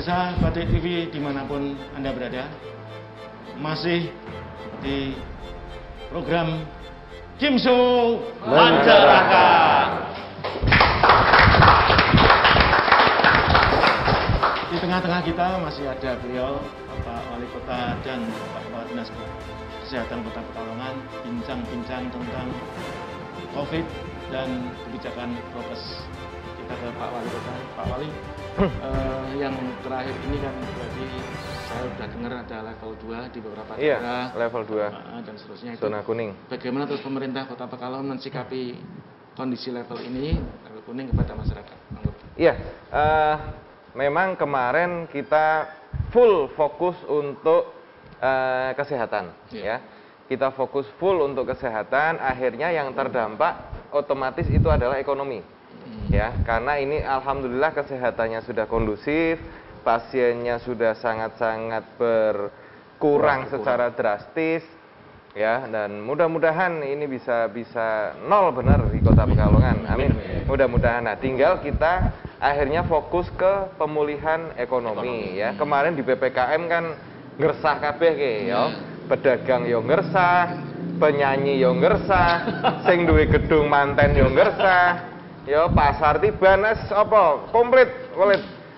Pemirsa Batik TV dimanapun Anda berada, masih di program Kimso Masyarakat. Di tengah-tengah kita masih ada beliau, Bapak Wali Kota dan Bapak Kepala Dinas Kesehatan Kota Pekalongan, bincang-bincang tentang COVID dan kebijakan prokes. Kita ke Pak Wali Kota. Pak Wali, yang terakhir ini kan berarti saya sudah dengar ada level 2 di beberapa daerah. Iya, level 2 dan seterusnya. zona kuning. Bagaimana terus pemerintah Kota Pekalongan mensikapi kondisi level ini, level kuning, kepada masyarakat? Iya, memang kemarin kita full fokus untuk kesehatan, ya. Kita fokus full untuk kesehatan, akhirnya yang terdampak otomatis itu adalah ekonomi. Ya, karena ini alhamdulillah kesehatannya sudah kondusif, pasiennya sudah sangat-sangat berkurang secara drastis, ya, dan mudah-mudahan ini bisa nol benar di Kota Pekalongan. Amin. Mudah-mudahan. Nah, tinggal kita akhirnya fokus ke pemulihan ekonomi, ya. Kemarin di PPKM kan ngersah kabeh ke, ya. Pedagang yo ngersah, penyanyi yo ngersah, sing duwe gedung manten yo ngersah. Ya, pasar Tibanes apa komplit,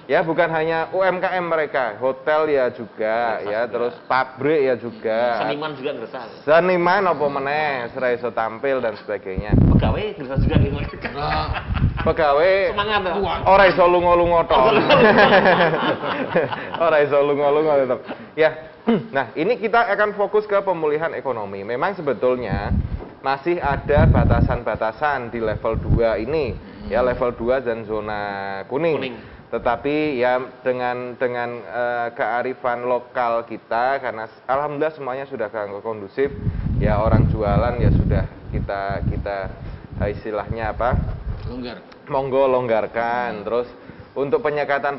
ya, bukan hanya UMKM mereka, hotel ya juga, ya, terus pabrik ya juga, seniman juga ngeresah, seniman apa meneh, serai iso tampil dan sebagainya, pegawai ngeresah juga gitu, pegawai semangat ora iso lunga-lunga tok, ora iso lunga-lunga tetep, ya. Nah, ini kita akan fokus ke pemulihan ekonomi. Memang sebetulnya masih ada batasan-batasan di level 2 ini, ya, level 2 dan zona kuning. Tetapi ya dengan kearifan lokal kita, karena alhamdulillah semuanya sudah kondusif, ya, orang jualan ya sudah kita istilahnya apa? Monggo longgarkan. Terus untuk penyekatan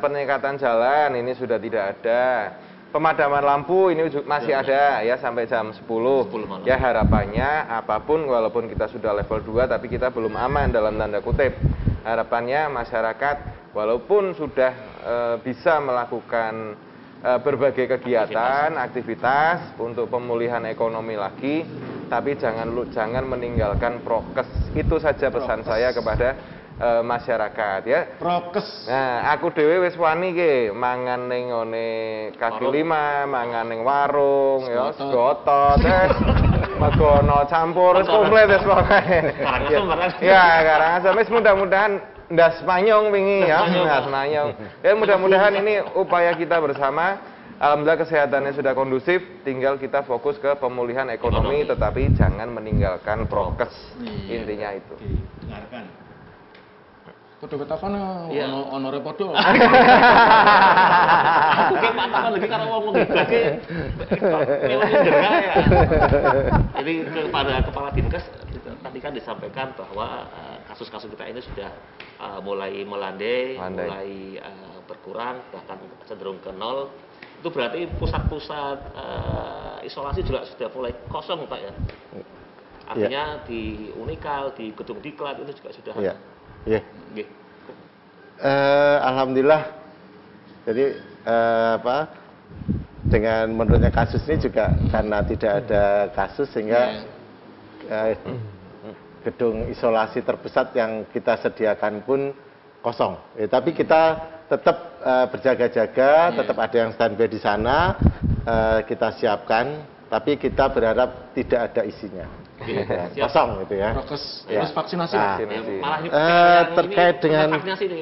jalan ini sudah tidak ada. Pemadaman lampu ini masih ada, ya, sampai jam 10 malam. Ya, harapannya apapun, walaupun kita sudah level 2 tapi kita belum aman dalam tanda kutip. Harapannya masyarakat walaupun sudah bisa melakukan berbagai kegiatan, aktivitas untuk pemulihan ekonomi lagi, tapi jangan meninggalkan prokes. Itu saja pesan saya kepada masyarakat, ya. Prokes. Nah, aku dhewe wis wani ki mangan ning ngene kaki lima, mangan ning warung, ya, segotot, megono campur, komplit wis pokoke. Ya, Karangasem wis mudah-mudahan ndas Manyong wingi, ya, ndas Manyong. Ya, mudah-mudahan ini upaya kita bersama. Alhamdulillah kesehatannya sudah kondusif, tinggal kita fokus ke pemulihan ekonomi, tetapi jangan meninggalkan prokes. Intinya itu. Dengarkan. Podo betapane ono repodo. Aku ki pantang lagi karo wong ngibake. Jadi kepada Kepala Dinkes tadi kan disampaikan bahwa kasus-kasus kita ini sudah mulai melandai, mulai berkurang, bahkan cenderung ke nol. Itu berarti pusat-pusat isolasi juga sudah mulai kosong, Pak, ya? Artinya di Unikal, di Gedung Diklat itu juga sudah ada. Iya. Alhamdulillah. Jadi dengan menurutnya kasus ini juga karena tidak ada kasus sehingga gedung isolasi terpusat yang kita sediakan pun kosong. Tapi kita tetap berjaga-jaga, tetap ada yang standby di sana, kita siapkan. Tapi kita berharap tidak ada isinya. Kosong gitu ya. Prokes, terus vaksinasi. Terkait dengan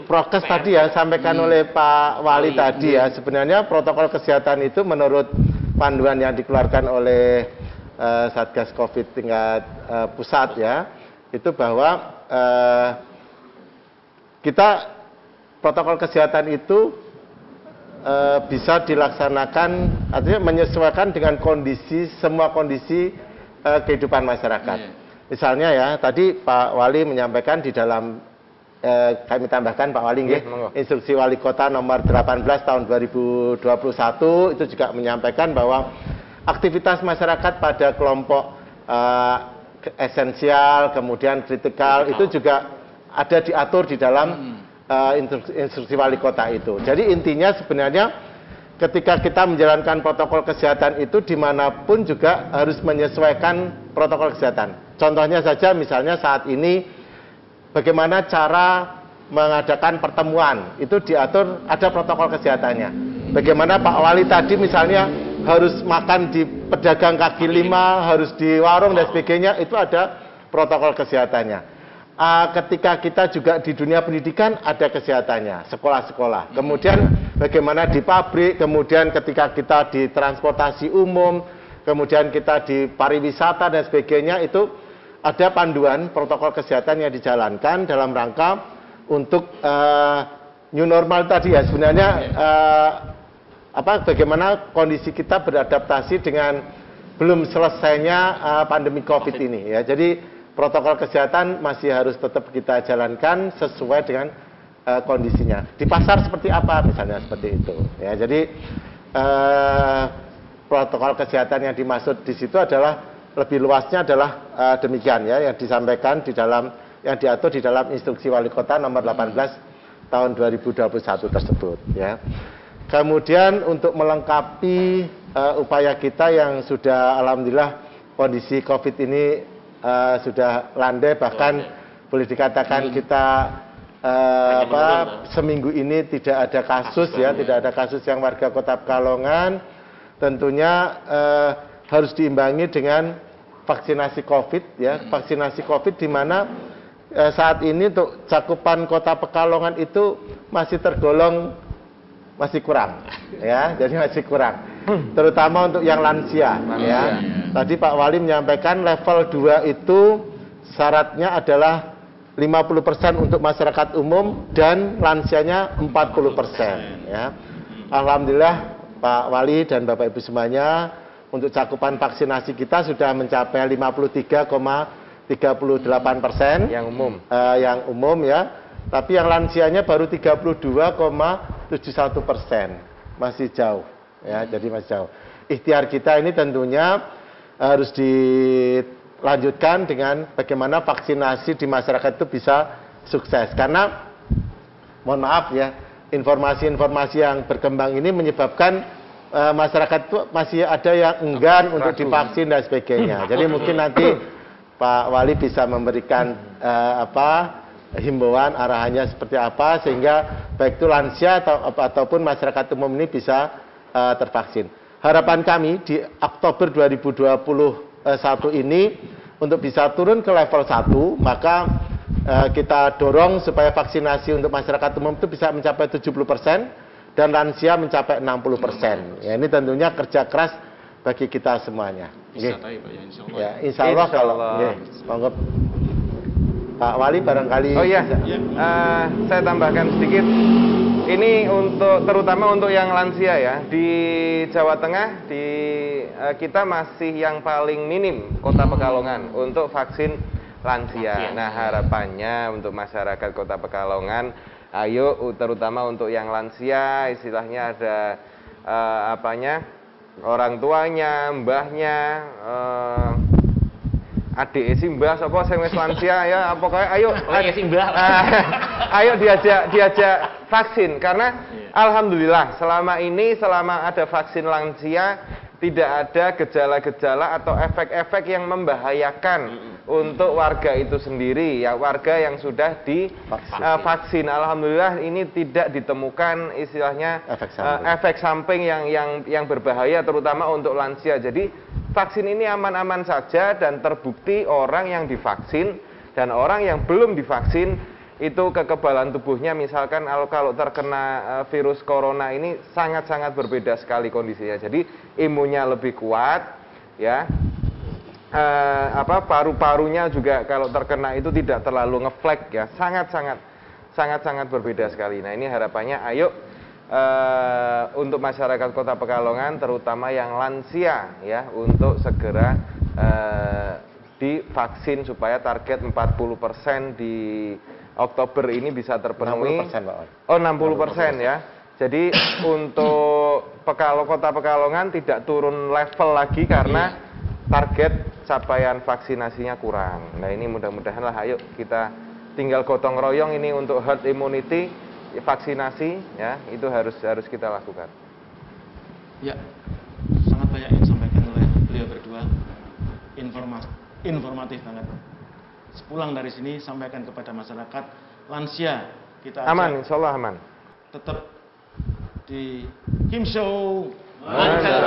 prokes tadi ya, sampaikan oleh Pak Wali tadi ya, sebenarnya protokol kesehatan itu menurut panduan yang dikeluarkan oleh Satgas Covid tingkat pusat ya, itu bahwa kita protokol kesehatan itu bisa dilaksanakan, artinya menyesuaikan dengan semua kondisi kehidupan masyarakat. Misalnya ya, tadi Pak Wali menyampaikan di dalam kami tambahkan Pak Wali, instruksi Wali Kota nomor 18 tahun 2021 itu juga menyampaikan bahwa aktivitas masyarakat pada kelompok esensial, kemudian kritikal itu juga ada diatur di dalam instruksi wali kota itu. Jadi intinya sebenarnya ketika kita menjalankan protokol kesehatan itu dimanapun juga harus menyesuaikan protokol kesehatan. Contohnya saja misalnya saat ini bagaimana cara mengadakan pertemuan, itu diatur ada protokol kesehatannya. Bagaimana Pak Wali tadi misalnya harus makan di pedagang kaki lima, harus di warung dan sebagainya, itu ada protokol kesehatannya. Ketika kita juga di dunia pendidikan ada kesehatannya, sekolah-sekolah. Kemudian bagaimana di pabrik, kemudian ketika kita di transportasi umum, kemudian kita di pariwisata dan sebagainya, itu ada panduan protokol kesehatan yang dijalankan dalam rangka untuk new normal tadi ya. Sebenarnya bagaimana kondisi kita beradaptasi dengan belum selesainya pandemi COVID ini ya. Jadi protokol kesehatan masih harus tetap kita jalankan sesuai dengan kondisinya. Di pasar seperti apa misalnya seperti itu. Ya, jadi protokol kesehatan yang dimaksud di situ adalah lebih luasnya adalah demikian ya yang disampaikan di dalam yang diatur di dalam instruksi wali kota nomor 18 tahun 2021 tersebut. Ya. Kemudian untuk melengkapi upaya kita yang sudah alhamdulillah kondisi COVID ini sudah landai, bahkan boleh dikatakan kita seminggu ini tidak ada kasus ya, tidak ada kasus yang warga Kota Pekalongan. Tentunya harus diimbangi dengan vaksinasi COVID ya, vaksinasi COVID di mana saat ini untuk cakupan Kota Pekalongan itu masih tergolong masih kurang ya, jadi masih kurang. Terutama untuk yang lansia ya. Tadi Pak Wali menyampaikan level 2 itu syaratnya adalah 50% untuk masyarakat umum dan lansianya 40% ya. Alhamdulillah Pak Wali dan Bapak Ibu semuanya untuk cakupan vaksinasi kita sudah mencapai 53,38% yang umum. Yang umum ya. Tapi yang lansianya baru 32,71%. Masih jauh. Ya, jadi masih jauh. Ikhtiar kita ini tentunya harus dilanjutkan dengan bagaimana vaksinasi di masyarakat itu bisa sukses. Karena mohon maaf ya, informasi-informasi yang berkembang ini menyebabkan masyarakat itu masih ada yang enggan untuk divaksin dan sebagainya. Jadi mungkin nanti Pak Wali bisa memberikan himbauan arahannya seperti apa sehingga baik itu lansia ataupun masyarakat umum ini bisa tervaksin. Harapan kami di Oktober 2021 ini untuk bisa turun ke level 1, maka kita dorong supaya vaksinasi untuk masyarakat umum itu bisa mencapai 70% dan lansia mencapai 60%. Ya, ini tentunya kerja keras bagi kita semuanya. Bisa Pak ya, insya Allah. Ya, insya Allah kalau monggo Pak Wali barangkali. Oh iya, saya tambahkan sedikit. Ini terutama untuk yang lansia ya. Di Jawa Tengah kita masih yang paling minim Kota Pekalongan untuk vaksin lansia. Nah, harapannya untuk masyarakat Kota Pekalongan, ayo terutama untuk yang lansia, istilahnya ada orang tuanya, mbahnya, adik simbah sapa sing wis lansia ya pokoknya ayo ayo diajak vaksin karena alhamdulillah selama ada vaksin lansia tidak ada gejala-gejala atau efek-efek yang membahayakan untuk warga itu sendiri ya, warga yang sudah divaksin. Alhamdulillah ini tidak ditemukan istilahnya efek samping yang berbahaya terutama untuk lansia. Jadi vaksin ini aman-aman saja dan terbukti orang yang divaksin dan orang yang belum divaksin itu kekebalan tubuhnya misalkan kalau terkena virus corona ini sangat-sangat berbeda sekali kondisinya. Jadi imunnya lebih kuat ya. Paru-parunya juga kalau terkena itu tidak terlalu ngeflek ya. Sangat-sangat berbeda sekali. Nah, ini harapannya ayo untuk masyarakat Kota Pekalongan terutama yang lansia ya untuk segera divaksin supaya target 40% di Oktober ini bisa terpenuhi. 60%, Pak. Oh, 60% ya. Jadi untuk Kota Pekalongan tidak turun level lagi karena target capaian vaksinasinya kurang. Nah, ini mudah-mudahan lah ayo kita tinggal gotong royong ini untuk herd immunity vaksinasi, ya itu harus kita lakukan. Ya, sangat banyak yang disampaikan oleh beliau berdua, informatif banget. Sepulang dari sini sampaikan kepada masyarakat lansia kita aman, insya Allah aman. Tetap di Kim Show. Mantap.